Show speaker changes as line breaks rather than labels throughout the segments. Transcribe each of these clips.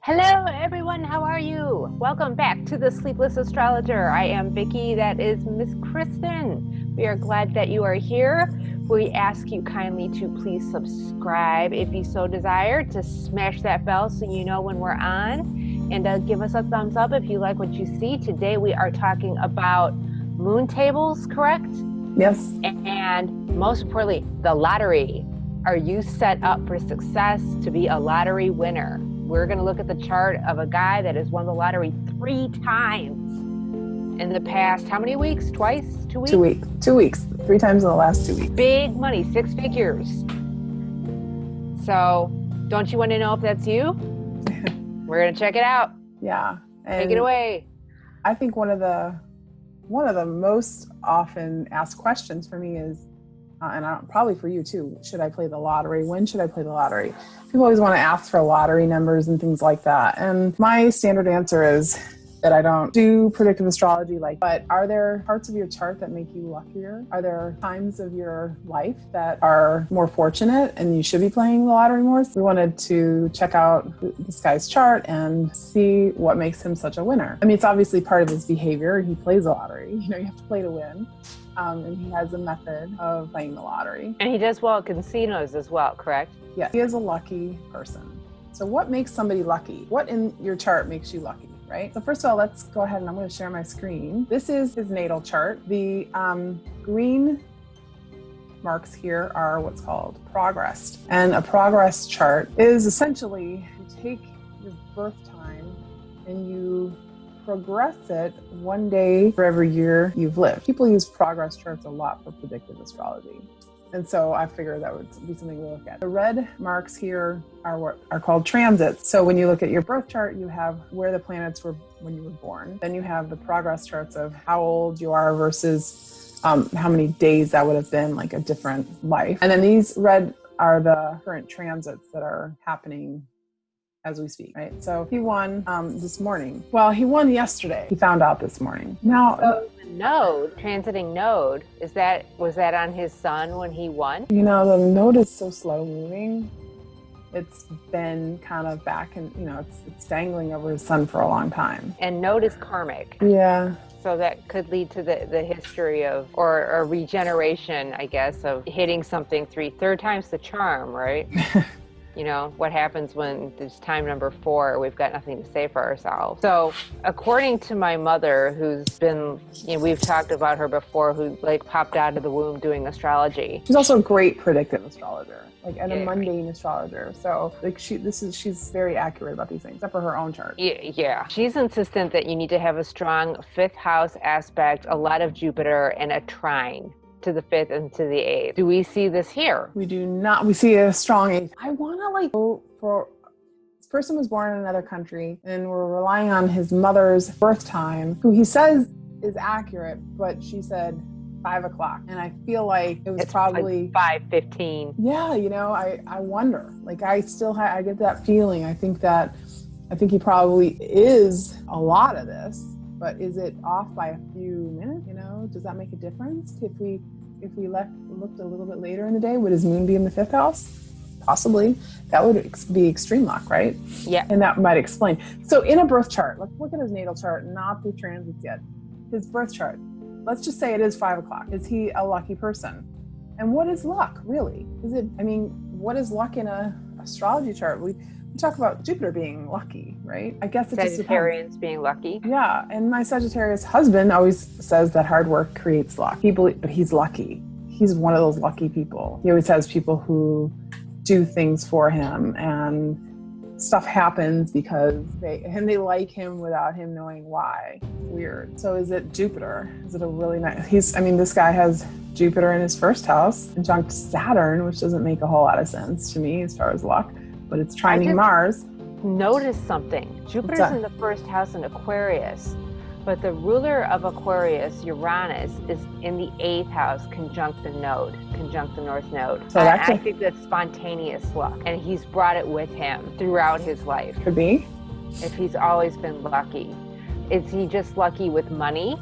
Hello, everyone. How are you? Welcome back to the Sleepless Astrologer. I am Vicki. That is Miss Kristen. We are glad that you are here. We ask you kindly to please subscribe if you so desire, to smash that bell so you know when we're on, and give us a thumbs up if you like what you see. Today we are talking about moon tables, correct?
Yes.
And most importantly, the lottery. Are you set up for success to be a lottery winner? We're going to look at the chart of a guy that has won the lottery 3 times in the past, how many weeks? Twice? 2 weeks?
2 weeks. 2 weeks. 3 times in the last 2 weeks.
Big money, 6 figures. So don't you want to know if that's you? We're going to check it out.
Yeah.
Take it away.
I think one of the most often asked questions for me is, and probably for you too, should I play the lottery? When should I play the lottery? People always want to ask for lottery numbers and things like that. And my standard answer is that I don't do predictive astrology, but are there parts of your chart that make you luckier? Are there times of your life that are more fortunate and you should be playing the lottery more? So we wanted to check out this guy's chart and see what makes him such a winner. I mean, it's obviously part of his behavior. He plays the lottery. You have to play to win. And he has a method of playing the lottery.
And he does well at casinos as well, correct?
Yeah, he is a lucky person. So what makes somebody lucky? What in your chart makes you lucky, right? So first of all, let's go ahead and I'm going to share my screen. This is his natal chart. The green marks here are what's called progressed. And a progress chart is essentially you take your birth time and you progress it 1 day for every year you've lived. People use progress charts a lot for predictive astrology. And so I figured that would be something we look at. The red marks here are what are called transits. So when you look at your birth chart, you have where the planets were when you were born. Then you have the progress charts of how old you are versus how many days that would have been, like a different life. And then these red are the current transits that are happening as we speak, right? So he won this morning. Well, he won yesterday. He found out this morning. Now,
the node, transiting node, was that on his sun when he won?
The node is so slow moving. It's been kind of back and, it's dangling over his sun for a long time.
And node is karmic.
Yeah.
So that could lead to the history of, or a regeneration, I guess, of hitting something third time's the charm, right? What happens when there's time number 4, we've got nothing to say for ourselves. So according to my mother, who's been, we've talked about her before, who popped out of the womb doing astrology.
She's also a great predictive astrologer, and a mundane astrologer. So she's very accurate about these things, except for her own chart.
Yeah. She's insistent that you need to have a strong 5th house aspect, a lot of Jupiter, and a trine to the 5th and to the 8th. Do we see this here?
We do not. We see a strong 8th. I want to go for this person was born in another country and we're relying on his mother's birth time, who he says is accurate, but she said 5 o'clock. And I feel like it's probably
5:15.
Yeah. I wonder, I get that feeling. I think he probably is a lot of this. But is it off by a few minutes? Does that make a difference? If we looked a little bit later in the day, would his moon be in the 5th house? Possibly. That would be extreme luck, right?
Yeah.
And that might explain. So in a birth chart, let's look at his natal chart, not the transits yet. His birth chart. Let's just say it is 5 o'clock. Is he a lucky person? And what is luck, really? What is luck in a astrology chart? We talk about Jupiter being lucky, right? I guess it just depends.
Sagittarians being lucky.
Yeah, and my Sagittarius husband always says that hard work creates luck. But he's lucky. He's one of those lucky people. He always has people who do things for him, and stuff happens because they like him without him knowing why. Weird. So is it Jupiter? Is it a really nice? This guy has Jupiter in his 1st house, conjunct Saturn, which doesn't make a whole lot of sense to me as far as luck. But it's trining Mars.
Notice something. Jupiter's in the 1st house in Aquarius, but the ruler of Aquarius, Uranus, is in the 8th house, conjunct the north node. So I think that's spontaneous luck, and he's brought it with him throughout his life.
Could be.
If he's always been lucky. Is he just lucky with money?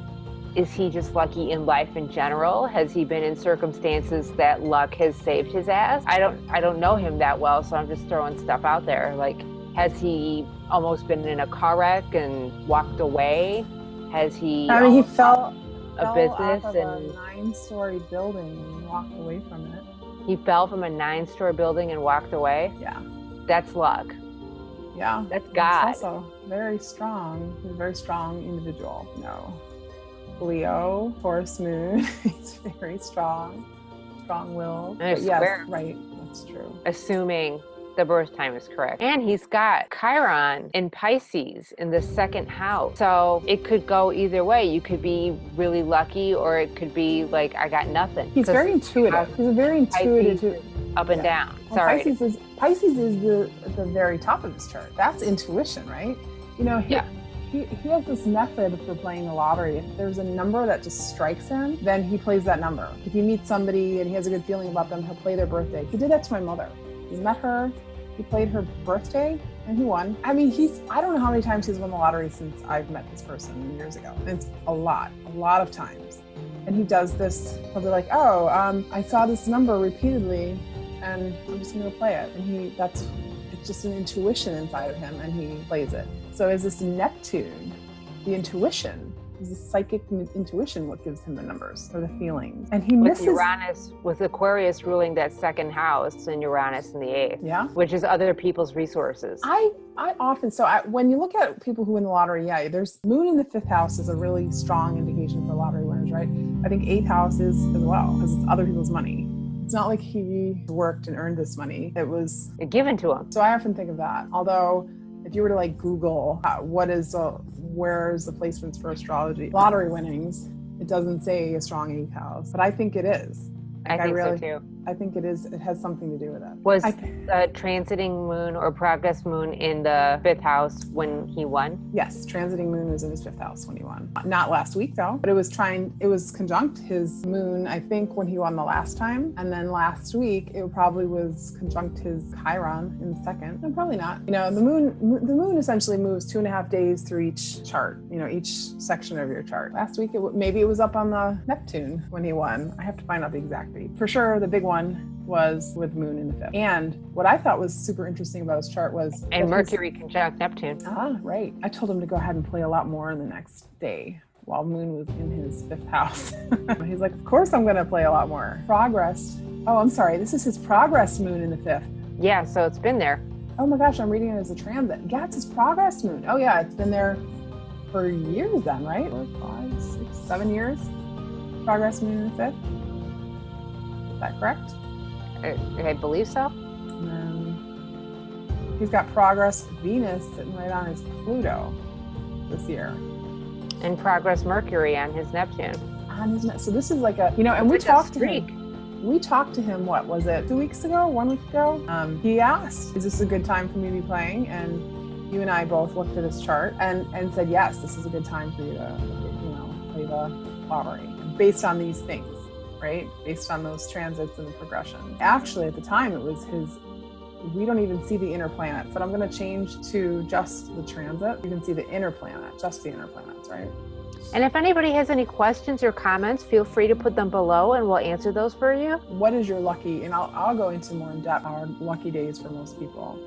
Is he just lucky in life in general? Has he been in circumstances that luck has saved his ass? I don't know him that well, so I'm just throwing stuff out there. Has he almost been in a car wreck and walked away? Has he
I mean, he
almost
fell
a business
off of
and
a 9-story building and walked away from it.
he fell from a 9-story building and walked away?
Yeah.
That's luck.
Yeah.
That's God.
He's also very strong. He's a very strong individual. No. Leo, Taurus moon. He's very strong-willed.
I
But yes,
swear.
right. That's true.
Assuming the birth time is correct. And he's got Chiron in Pisces in the second house. So it could go either way. You could be really lucky, or it could be like, I got nothing.
He's very intuitive. He's a very intuitive.
Up and down.
Well,
Sorry.
Pisces is the very top of his chart. That's intuition, right? You know, he has this method for playing the lottery. If there's a number that just strikes him, then he plays that number. If he meets somebody and he has a good feeling about them, he'll play their birthday. He did that to my mother. He met her, he played her birthday, and he won. I mean, I don't know how many times he's won the lottery since I've met this person years ago. And it's a lot of times. And he does this, he'll be like, oh, I saw this number repeatedly and I'm just gonna play it. And it's just an intuition inside of him and he plays it. So is this Neptune, the intuition, is the psychic intuition what gives him the numbers or the feelings? And he misses
Uranus, with Aquarius ruling that second house and Uranus in the 8th.
Yeah.
Which is other people's resources.
I often, when you look at people who win the lottery, there's moon in the 5th house is a really strong indication for lottery winners, right? I think 8th house is as well, because it's other people's money. It's not like he worked and earned this money. It was
given to him.
So I often think of that. Although if you were to like Google where's the placements for astrology, lottery winnings, it doesn't say a strong 8th house, but I think it is.
I think so too.
I think it is. It has something to do with it.
Was transiting moon or progress moon in the 5th house when he won?
Yes, transiting moon was in his 5th house when he won. Not last week though, but it was conjunct his moon, I think, when he won the last time. And then last week, it probably was conjunct his Chiron in the second. No, probably not. You know, the moon essentially moves 2.5 days through each chart, you know, each section of your chart. Last week, maybe it was up on the Neptune when he won. I have to find out the exact date. For sure, the big one was with moon in the 5th. And what I thought was super interesting about his chart was...
And Mercury conjunct Neptune.
Ah, right. I told him to go ahead and play a lot more in the next day while moon was in his 5th house. He's like, of course I'm going to play a lot more. Progress. Oh, I'm sorry. This is his progress moon in the 5th.
Yeah, so it's been there.
Oh my gosh, I'm reading it as a transit. Yeah, it's his progress moon. Oh yeah, it's been there for years then, right? 4, 5, 6, 7 years. Progress moon in the 5th. Is that correct?
I believe so.
He's got progress Venus sitting right on his Pluto this year.
And progress Mercury on his Neptune.
So this is like a, you know, and we talked to him. We talked to him, what was it, 2 weeks ago, 1 week ago? He asked, is this a good time for me to be playing? And you and I both looked at his chart and said, yes, this is a good time for you to, you know, play the lottery based on these things. Right? Based on those transits and the progression. Actually, at the time, it was we don't even see the inner planets, but I'm going to change to just the transit. You can see the inner planet, just the inner planets, right?
And if anybody has any questions or comments, feel free to put them below and we'll answer those for you.
What is your lucky, and I'll go into more in depth, our lucky days for most people.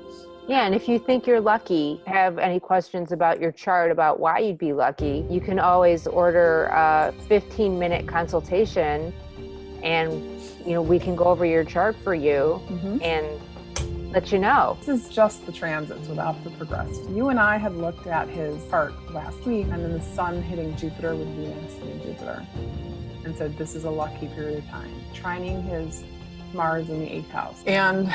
Yeah, and if you think you're lucky, have any questions about your chart, about why you'd be lucky, you can always order a 15-minute consultation. And, you know, we can go over your chart for you and let you know.
This is just the transits without the progressed. You and I had looked at his chart last week, and then the sun hitting Jupiter with Venus hitting Jupiter, and said this is a lucky period of time. Trining his Mars in the 8th house. And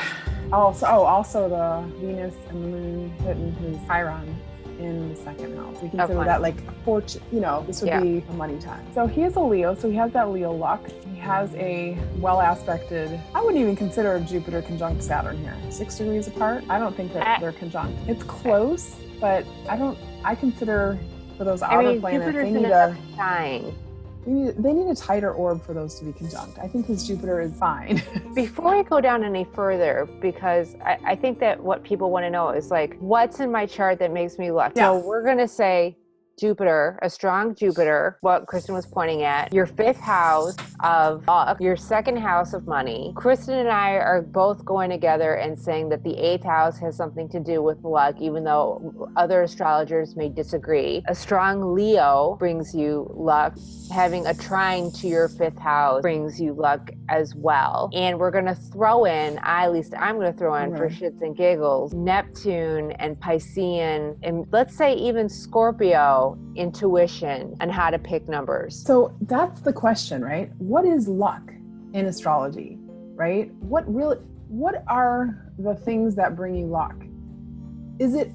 also the Venus and the moon hitting his Chiron in the second house. We consider that like a fortune, you know, this would be a money time. So he is a Leo, so he has that Leo luck. He has a well-aspected, I wouldn't even consider Jupiter conjunct Saturn here. 6 degrees apart. I don't think that they're conjunct. It's close, but I consider for those outer planets,
Jupiter's in another sign.
They need a tighter orb for those to be conjunct. I think his Jupiter is fine.
Before I go down any further, because I think that what people want to know is like, what's in my chart that makes me lucky?
Yes.
So we're going to say Jupiter, a strong Jupiter, what Kristen was pointing at, your 5th house of luck, your 2nd house of money. Kristen and I are both going together and saying that the 8th house has something to do with luck, even though other astrologers may disagree. A strong Leo brings you luck. Having a trine to your 5th house brings you luck as well. And we're going to throw in, at least I'm going to throw in for shits and giggles, Neptune and Piscean, and let's say even Scorpio intuition on how to pick numbers.
So that's the question, right? What is luck in astrology, right? What are the things that bring you luck?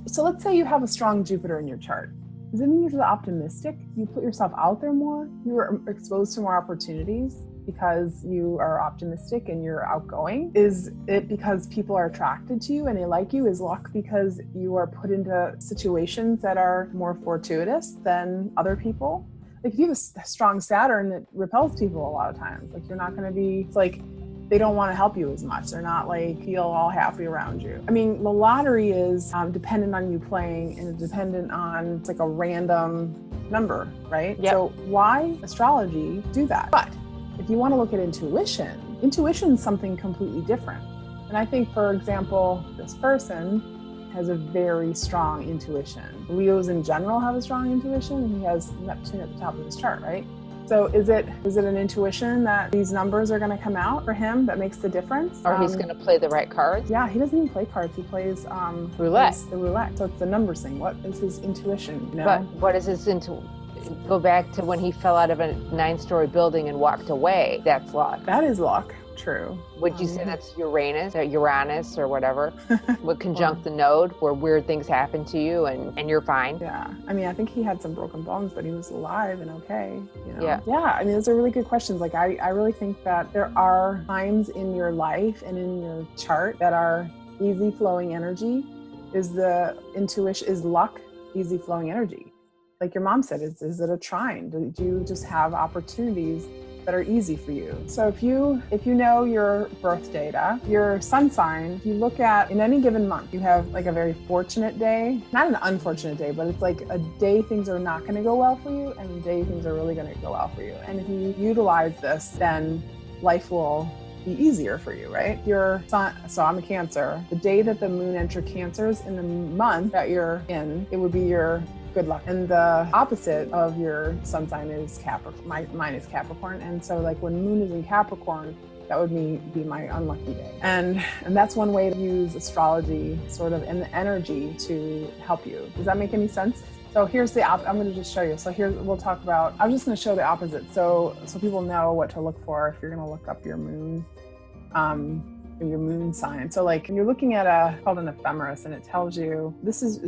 So let's say you have a strong Jupiter in your chart. Does it mean you're just optimistic? You put yourself out there more? You're exposed to more opportunities because you are optimistic and you're outgoing? Is it because people are attracted to you and they like you? Is luck because you are put into situations that are more fortuitous than other people? Like if you have a strong Saturn, it repels people a lot of times. Like you're not going to be, it's like they don't want to help you as much. They're not like feel all happy around you. I mean, the lottery is dependent on you playing and dependent on, it's like a random number, right?
Yep.
So why astrology do that? But if you want to look at intuition is something completely different. And I think, for example, this person has a very strong intuition. Leos in general have a strong intuition. He has Neptune at the top of his chart, right? So is it an intuition that these numbers are going to come out for him that makes the difference?
Or he's going to play the right cards?
Yeah, he doesn't even play cards. He plays
roulette.
The roulette. So it's the numbers thing. What is his intuition? You know?
But what is his go back to when he fell out of a 9-story building and walked away? That's luck.
That is luck. True.
Would you say that's Uranus or whatever would conjunct the node where weird things happen to you and you're fine?
Yeah. I mean, I think he had some broken bones, but he was alive and okay. You know?
Yeah.
Yeah. I mean, those are really good questions. Like, I really think that there are times in your life and in your chart that are easy flowing energy. Is luck easy flowing energy? Like your mom said, is it a trine? Do you just have opportunities that are easy for you? So if you know your birth data, your sun sign, if you look at in any given month, you have like a very fortunate day, not an unfortunate day, but it's like a day things are not going to go well for you and a day things are really going to go well for you. And if you utilize this, then life will be easier for you, right? Your sun, so I'm a Cancer. The day that the moon entered Cancers in the month that you're in, it would be your good luck. And the opposite of your sun sign is Capricorn. Mine is Capricorn. And so like when moon is in Capricorn, that would be my unlucky day. And that's one way to use astrology sort of and the energy to help you. Does that make any sense? So here's I'm going to just show you. So here we'll talk about, I'm just going to show the opposite. So people know what to look for if you're going to look up your moon, your moon sign. So like you're looking at called an ephemeris, and it tells you,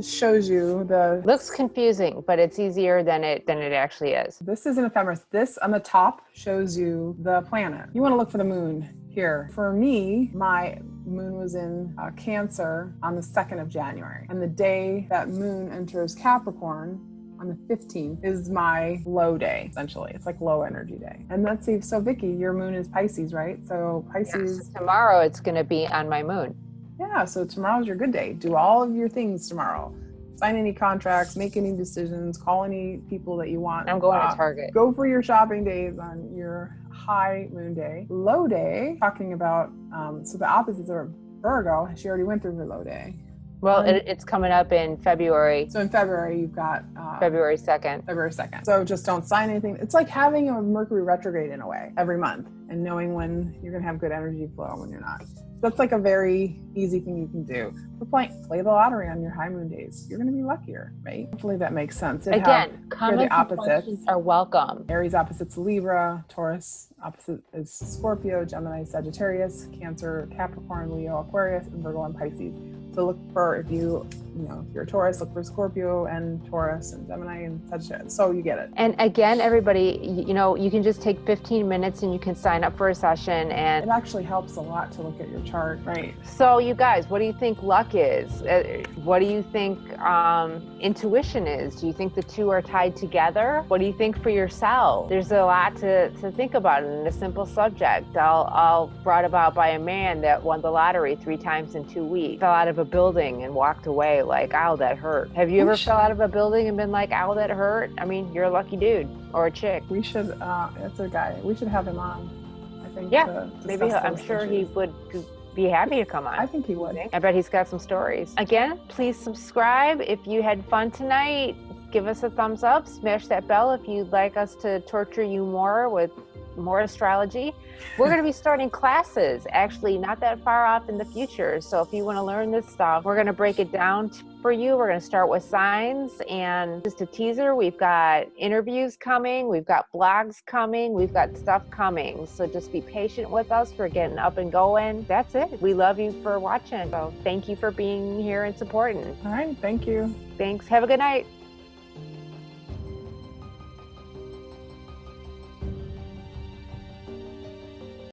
shows you the...
Looks confusing, but it's easier than it actually is.
This is an ephemeris. This on the top shows you the planet. You want to look for the moon here. For me, my moon was in Cancer on the 2nd of January. And the day that moon enters Capricorn on the 15th is my low day, essentially. It's like low energy day. And let's see, so Vicky, your moon is Pisces, right? So Pisces.
Yes, tomorrow it's going to be on my moon.
Yeah, so tomorrow's your good day. Do all of your things tomorrow. Sign any contracts, make any decisions, call any people that you want.
I'm going to Target.
Go for your shopping days on your high moon day. Low day, talking about, so the opposites are Virgo. She already went through her low day.
Well, it's coming up in February.
So in February, you've got...
February 2nd.
February 2nd. So just don't sign anything. It's like having a Mercury retrograde in a way every month and knowing when you're going to have good energy flow and when you're not. That's like a very easy thing you can do. Play the lottery on your high moon days. You're going to be luckier, right? Hopefully that makes sense.
Again, comments and questions are welcome.
Aries opposite's Libra, Taurus opposite is Scorpio, Gemini, Sagittarius, Cancer, Capricorn, Leo, Aquarius, and Virgo and Pisces. So look for, if you're a Taurus, look for Scorpio and Taurus and Gemini and Sagittarius. So you get it.
And again, everybody, you can just take 15 minutes and you can sign up for a session. And
it actually helps a lot to look at your chart. Right.
So you guys, what do you think luck is? What do you think intuition is? Do you think the two are tied together? What do you think for yourself? There's a lot to think about in a simple subject. All brought about by a man that won the lottery 3 times in 2 weeks, fell out of a building and walked away. like, ow, that hurt. Have you ever fell out of a building and been like, ow, that hurt? I mean, you're a lucky dude or a chick.
We should, it's a guy. We should have him on, I think.
Yeah, maybe I'm sure he would be happy to come on.
I think he would.
I bet he's got some stories. Again, please subscribe. If you had fun tonight, give us a thumbs up, smash that bell if you'd like us to torture you more with more astrology. We're going to be starting classes actually not that far off in the future. So if you want to learn this stuff, we're going to break it down for you. We're going to start with signs, and just a teaser, we've got interviews coming, we've got blogs coming, we've got stuff coming. So just be patient with us. We're getting up and going. That's it. We love you for watching. So thank you for being here and supporting.
All right. Thank you.
Thanks. Have a good night.